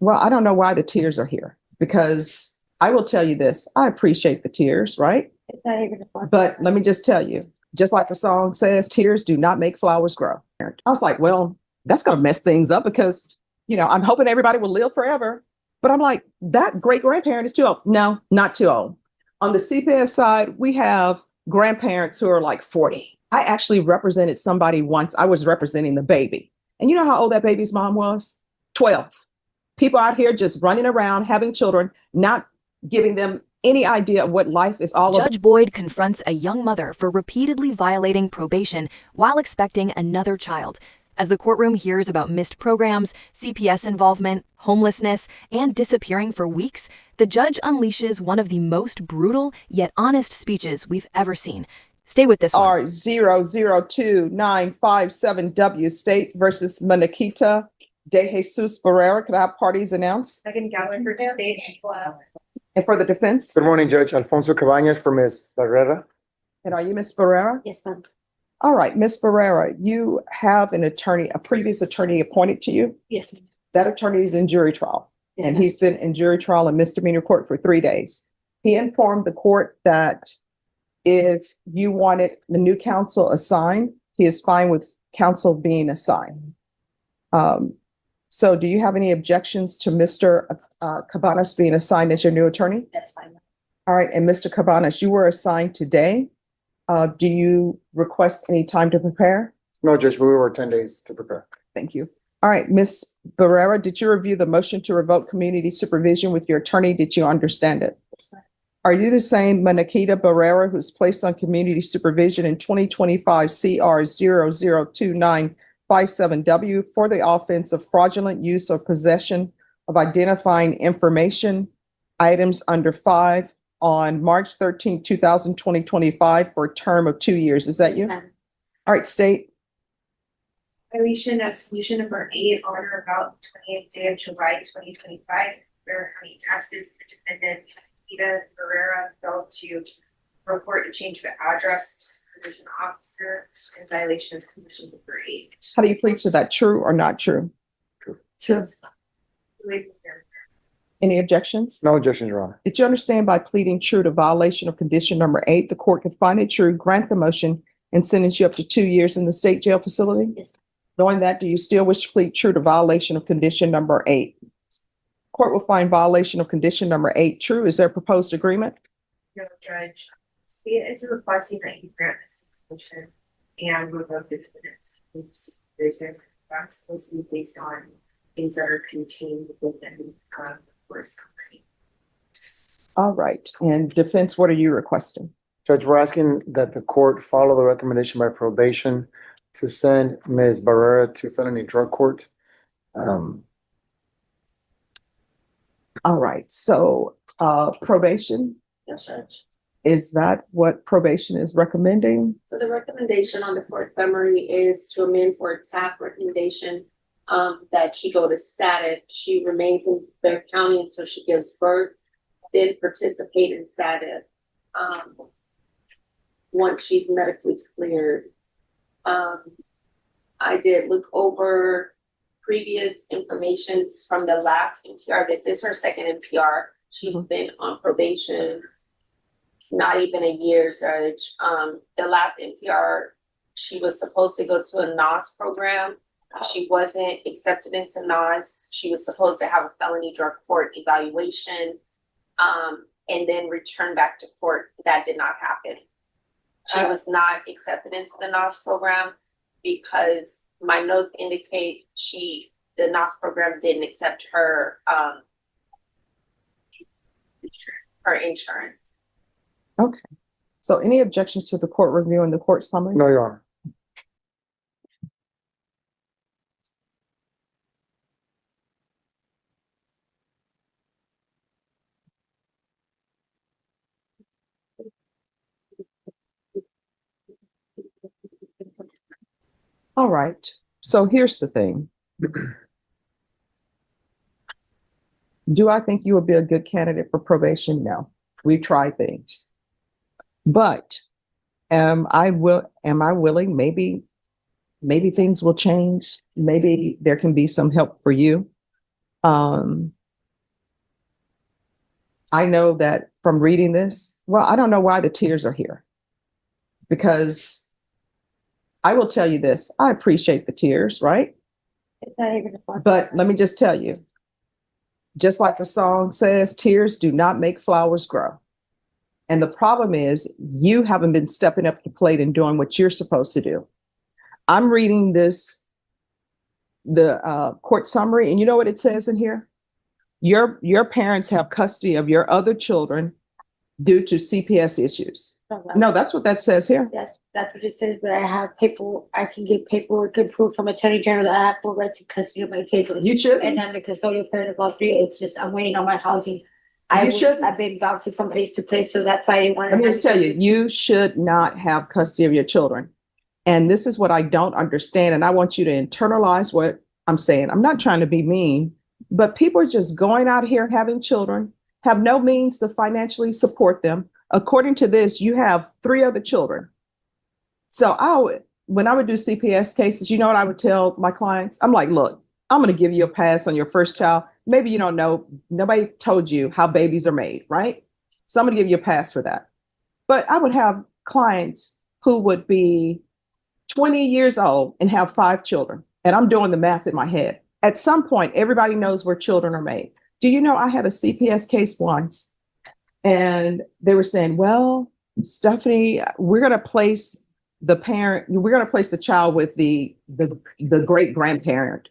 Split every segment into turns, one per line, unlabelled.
Well, I don't know why the tears are here because I will tell you this. I appreciate the tears, right?
It's not even a fun.
But let me just tell you, just like the song says, tears do not make flowers grow. I was like, well, that's going to mess things up because, I'm hoping everybody will live forever. But I'm like, that great grandparent is too old. No, not too old. On the CPS side, we have grandparents who are like 40. I actually represented somebody once. I was representing the baby. And you know how old that baby's mom was? 12. People out here just running around, having children, not giving them any idea of what life is all about.
Judge Boyd confronts a young mother for repeatedly violating probation while expecting another child. As the courtroom hears about missed programs, CPS involvement, homelessness, and disappearing for weeks, the judge unleashes one of the most brutal yet honest speeches we've ever seen. Stay with this one.
R002957W State versus Maniquita De Jesus Barrera. Could I have parties announced?
Second Gallagher State.
And for the defense?
Good morning, Judge. Alfonso Cabañas for Ms. Barrera.
And are you Ms. Barrera?
Yes, ma'am.
All right, Ms. Barrera, you have an attorney, a previous attorney appointed to you.
Yes, ma'am.
That attorney is in jury trial,
Yes,
and
ma'am.
he's been in jury trial and misdemeanor court for 3 days. He informed the court that if you wanted the new counsel assigned, he is fine with counsel being assigned. So do you have any objections to Mr. Cabanas being assigned as your new attorney?
That's fine.
All right, and Mr. Cabanas, you were assigned today. Do you request any time to prepare?
No, Judge, we were 10 days to prepare.
Thank you. All right, Ms. Barrera, did you review the motion to revoke community supervision with your attorney? Did you understand it?
Yes, ma'am.
Are you the same Maniquita Barrera who's placed on community supervision in 2025 CR 002957W for the offense of fraudulent use or possession of identifying information, items under 5 on March 13, 2025 for a term of 2 years? Is that you?
Ma'am.
All right, state.
Violation of solution number 8 on or about 28th day of July 2025, Barrera County taxes, the defendant, Ida Barrera, failed to report a change of address to supervision officer in violation of condition number 8.
How do you plead to that? True or not true?
True.
Any objections?
No objections, Your Honor.
Did you understand by pleading true to violation of condition number 8, the court can find it true, grant the motion, and sentence you up to 2 years in the state jail facility?
Yes.
Knowing that, do you still wish to plead true to violation of condition number 8? Court will find violation of condition number 8 true. Is there a proposed agreement?
No, Judge. State is requesting that you grant this motion and revoke the defendant's supervision exclusively based on things that are contained within the court summary.
All right. And defense, what are you requesting?
Judge, we're asking that the court follow the recommendation by probation to send Ms. Barrera to felony drug court.
All right. So probation,
Yes, Judge.
is that what probation is recommending?
So the recommendation on the court summary is to amend for a TAP recommendation that she go to SATIF. She remains in Bear County until she gives birth, then participate in SATIF once she's medically cleared. I did look over previous information from the last MTR. This is her second MTR. She's been on probation not even a year, Judge. The last MTR, she was supposed to go to a NOS program. She wasn't accepted into NOS. She was supposed to have a felony drug court evaluation and then return back to court. That did not happen. She was not accepted into the NOS program because my notes indicate the NOS program didn't accept her insurance.
Okay. So any objections to the court reviewing the court summary?
No, Your Honor.
All right. So here's the thing. Do I think you would be a good candidate for probation? No. We've tried things. But am I willing? Maybe things will change. Maybe there can be some help for you. Um, I know that from reading this, well, I don't know why the tears are here, because I will tell you this, I appreciate the tears, right?
It's not even a fun.
But let me just tell you, just like the song says, tears do not make flowers grow. And the problem is you haven't been stepping up to the plate and doing what you're supposed to do. I'm reading the court summary, and you know what it says in here? Your parents have custody of your other children due to CPS issues. No, that's what that says here.
That's what it says, but I have paper, I can get paperwork and proof from Attorney General that I have full rights to custody of my kids.
You should.
And I'm the custodial parent of all three. It's just, I'm waiting on my housing.
You shouldn't.
I've been bouncing from place to place, so that's why I didn't want to.
Let me just tell you, you should not have custody of your children. And this is what I don't understand. And I want you to internalize what I'm saying. I'm not trying to be mean, but people are just going out here having children, have no means to financially support them. According to this, you have 3 other children. So when I would do CPS cases, you know what I would tell my clients? I'm like, look, I'm going to give you a pass on your first child. Maybe you don't know, nobody told you how babies are made, right? So I'm going to give you a pass for that. But I would have clients who would be 20 years old and have 5 children. And I'm doing the math in my head. At some point, everybody knows where children are made. Do you know I had a CPS case once, and they were saying, well, Stephanie, we're going to place the child with the great grandparent.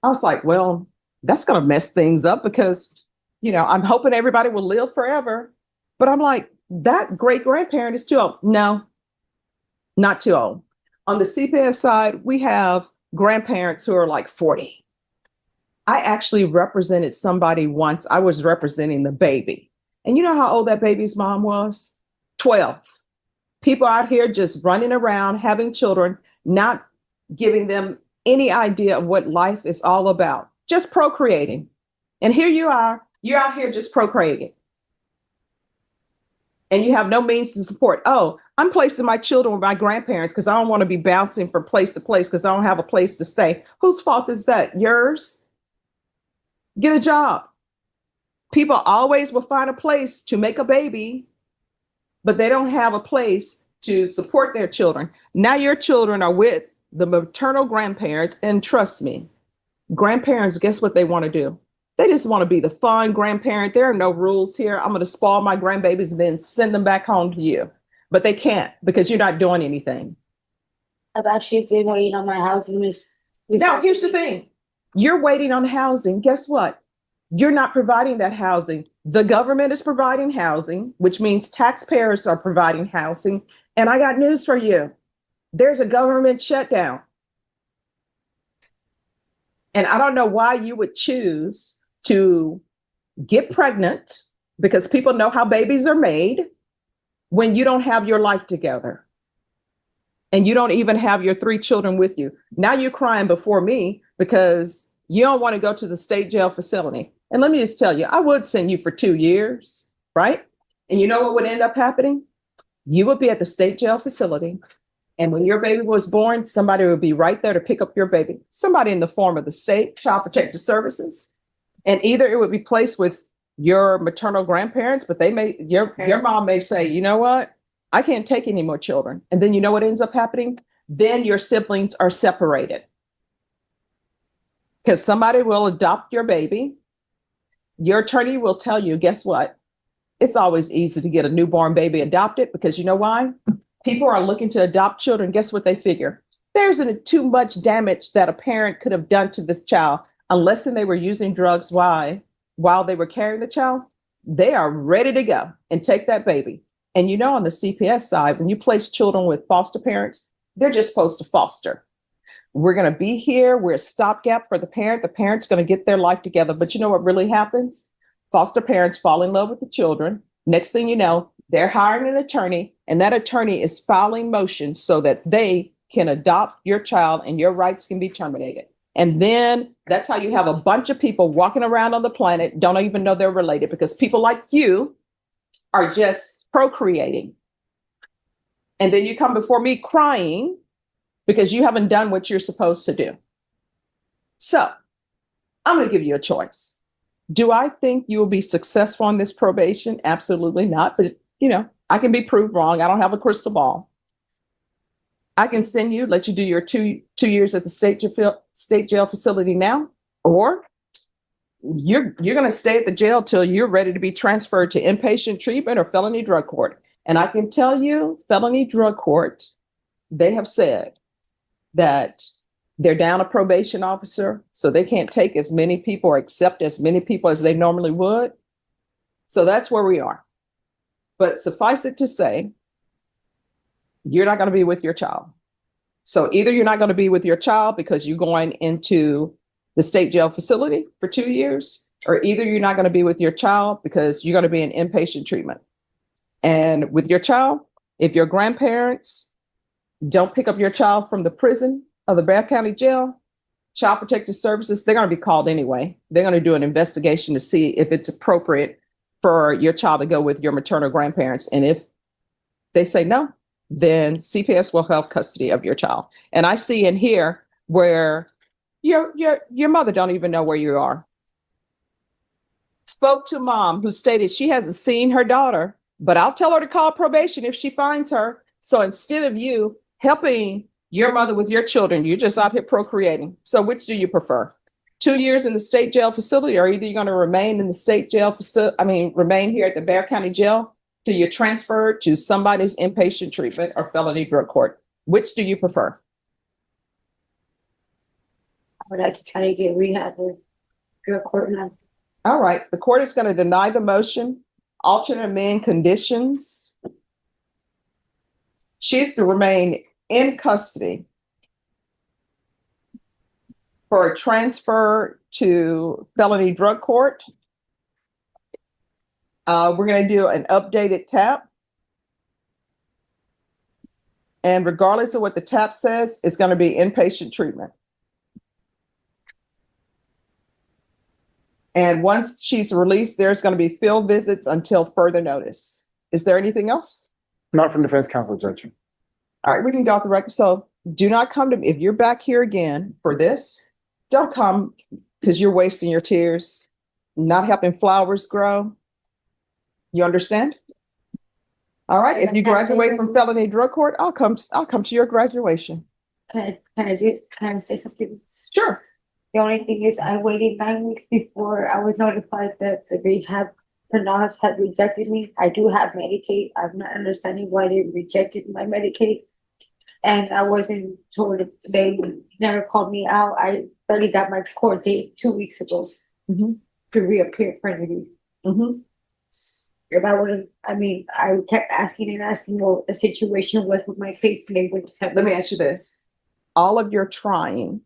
I was like, well, that's going to mess things up because, I'm hoping everybody will live forever. But I'm like, that great grandparent is too old. No, not too old. On the CPS side, we have grandparents who are like 40. I actually represented somebody once. I was representing the baby. And you know how old that baby's mom was? 12. People out here just running around, having children, not giving them any idea of what life is all about, just procreating. And here you are, you're out here just procreating. And you have no means to support. Oh, I'm placing my children with my grandparents because I don't want to be bouncing from place to place because I don't have a place to stay. Whose fault is that? Yours? Get a job. People always will find a place to make a baby, but they don't have a place to support their children. Now your children are with the maternal grandparents, and trust me, grandparents, guess what they want to do? They just want to be the fun grandparent. There are no rules here. I'm going to spoil my grandbabies and then send them back home to you. But they can't because you're not doing anything.
I've actually been waiting on my housing.
Now, here's the thing. You're waiting on housing. Guess what? You're not providing that housing. The government is providing housing, which means taxpayers are providing housing. And I got news for you. There's a government shutdown. And I don't know why you would choose to get pregnant, because people know how babies are made, when you don't have your life together. And you don't even have your 3 children with you. Now you're crying before me because you don't want to go to the state jail facility. And let me just tell you, I would send you for 2 years, right? And you know what would end up happening? You would be at the state jail facility. And when your baby was born, somebody would be right there to pick up your baby. Somebody in the form of the state, Child Protective Services. And either it would be placed with your maternal grandparents, but your mom may say, you know what? I can't take any more children. And then you know what ends up happening? Then your siblings are separated. Because somebody will adopt your baby. Your attorney will tell you, guess what? It's always easy to get a newborn baby adopted because you know why? People are looking to adopt children. Guess what they figure? There isn't too much damage that a parent could have done to this child unless they were using drugs while they were carrying the child. They are ready to go and take that baby. And you know, on the CPS side, when you place children with foster parents, they're just supposed to foster. We're going to be here. We're a stopgap for the parent. The parent's going to get their life together. But you know what really happens? Foster parents fall in love with the children. Next thing you know, they're hiring an attorney, and that attorney is filing motions so that they can adopt your child and your rights can be terminated. And then that's how you have a bunch of people walking around on the planet, don't even know they're related, because people like you are just procreating. And then you come before me crying because you haven't done what you're supposed to do. So I'm going to give you a choice. Do I think you will be successful on this probation? Absolutely not. But, I can be proved wrong. I don't have a crystal ball. I can send you, let you do your two years at the state jail facility now, or you're going to stay at the jail till you're ready to be transferred to inpatient treatment or felony drug court. And I can tell you, felony drug court, they have said that they're down a probation officer, so they can't take as many people or accept as many people as they normally would. So that's where we are. But suffice it to say, you're not going to be with your child. So either you're not going to be with your child because you're going into the state jail facility for 2 years, or either you're not going to be with your child because you're going to be in inpatient treatment. And with your child, if your grandparents don't pick up your child from the prison of the Bexar County Jail, Child Protective Services, they're going to be called anyway. They're going to do an investigation to see if it's appropriate for your child to go with your maternal grandparents. And if they say no, then CPS will have custody of your child. And I see in here where your mother don't even know where you are. Spoke to mom who stated she hasn't seen her daughter, but I'll tell her to call probation if she finds her. So instead of you helping your mother with your children, you're just out here procreating. So which do you prefer? 2 years in the state jail facility, or either you're going to remain in the state jail facility, remain here at the Bexar County Jail till you're transferred to somebody's inpatient treatment or felony drug court. Which do you prefer?
I would like to try to get rehab or drug court now.
All right, the court is going to deny the motion, alternate amend conditions. She's to remain in custody for a transfer to felony drug court. We're going to do an updated TAP. And regardless of what the TAP says, it's going to be inpatient treatment. And once she's released, there's going to be field visits until further notice. Is there anything else?
Not from defense counsel, Judge.
All right, we can go off the record. So do not come to me. If you're back here again for this, don't come because you're wasting your tears, not helping flowers grow. You understand? All right. If you graduate from felony drug court, I'll come to your graduation.
Can I say something?
Sure.
The only thing is I waited 9 weeks before I was notified that the rehab nurse had rejected me. I do have Medicaid. I'm not understanding why they rejected my Medicaid. And I wasn't told, they never called me out. I already got my court date 2 weeks ago to reappear for interview. If I wouldn't, I kept asking what the situation was with my case, and they wouldn't tell me.
Let me ask you this. All of your trying,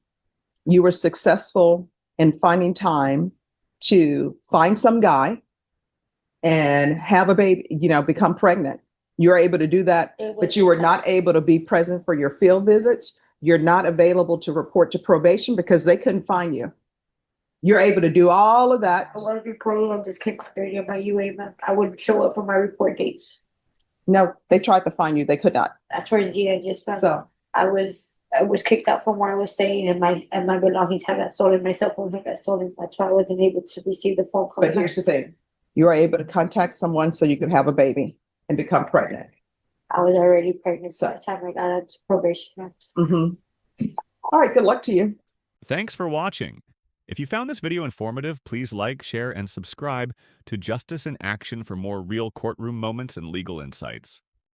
you were successful in finding time to find some guy and have a baby, become pregnant. You're able to do that, but you were not able to be present for your field visits. You're not available to report to probation because they couldn't find you. You're able to do all of that.
I was reporting on this came on my UA. I wouldn't show up for my report dates.
No, they tried to find you. They could not.
Towards the end, just
So
I was kicked out from where I was staying, and my belongings had got stolen. My cell phone had got stolen. That's why I wasn't able to receive the phone call.
but here's the thing. You are able to contact someone so you can have a baby and become pregnant.
I was already pregnant by the time I got out to probation.
All right. Good luck to you.
Thanks for watching. If you found this video informative, please like, share, and subscribe to Justice in Action for more real courtroom moments and legal insights.